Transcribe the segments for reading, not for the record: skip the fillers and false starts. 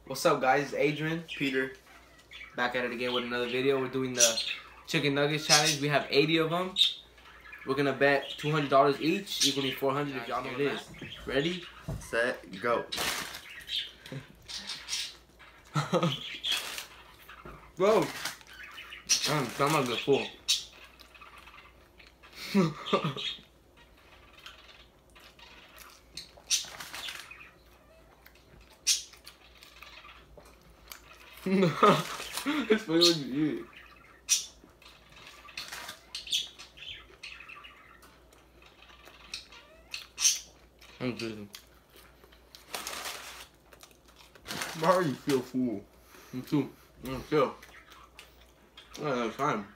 What's up, guys? It's Adrian, Peter, back at it again with another video. We're doing the chicken nuggets challenge. We have 80 of them. We're gonna bet $200 each, equaling 400 if y'all know what it is. Ready? Set, go. Bro, I'm not good full. It's funny what you eat. I'm good. Why are you feel full? Me too. I'm chill. I don't have time.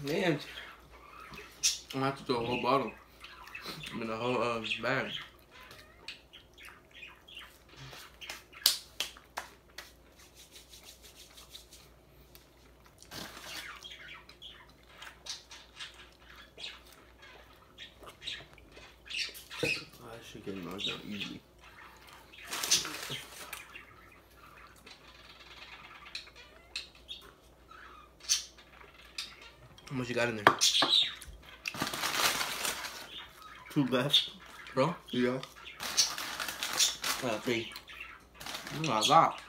Man, I'm gonna have to throw a whole bottle. I mean, a whole bag. I should get knocked out easily. How much you got in there? 2 left. Bro? Yeah. 3. Not a lot.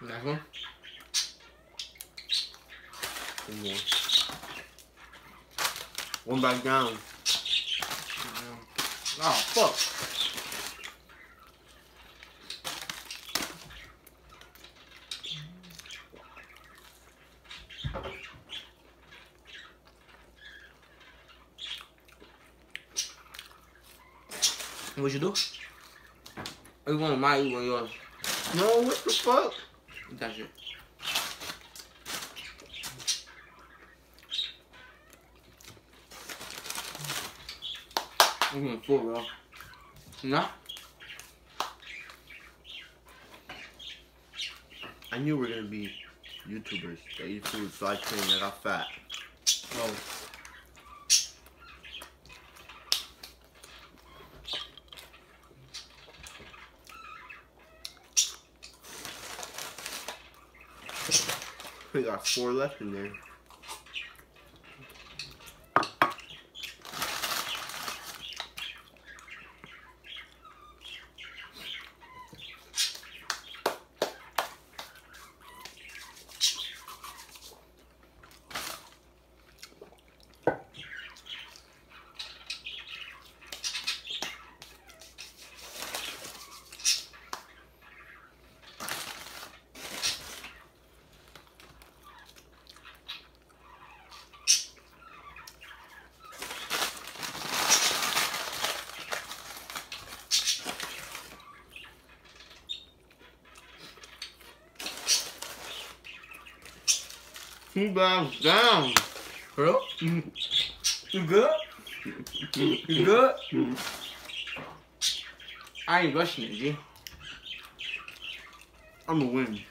Next one. 1 more. 1 back down. Oh, fuck. What you do? You want mine, you want yours. No, what the fuck? That shit. I'm getting full, bro. Nah. I knew we were gonna be YouTubers that eat food, so I trained. I got fat. Oh. We got 4 left in there. Two bags down. Bro? You good? You good? I ain't rushing it, G. I'm gonna win.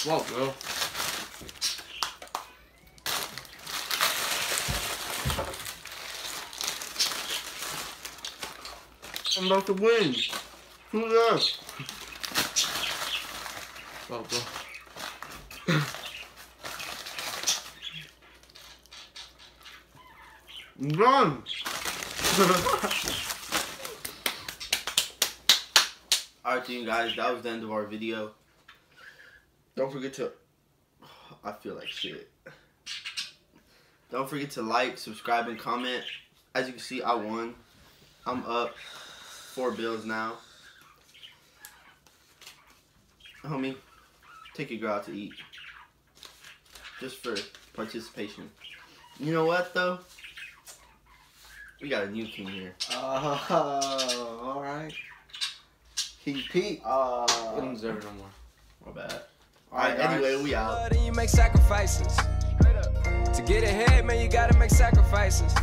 Whoa, bro. I'm about to win. Who left? Whoa, bro. I'm done. Alright, team guys, that was the end of our video. Don't forget to... I feel like shit. Don't forget to like, subscribe, and comment. As you can see, I won. I'm up. 4 bills now. Homie, take your girl out to eat. Just for participation. You know what, though? We got a new king here. Oh, alright. King Pete. We don't deserve it no more. My bad. Alright, anyway, we out. Then you make sacrifices. To get ahead, man, you gotta make sacrifices.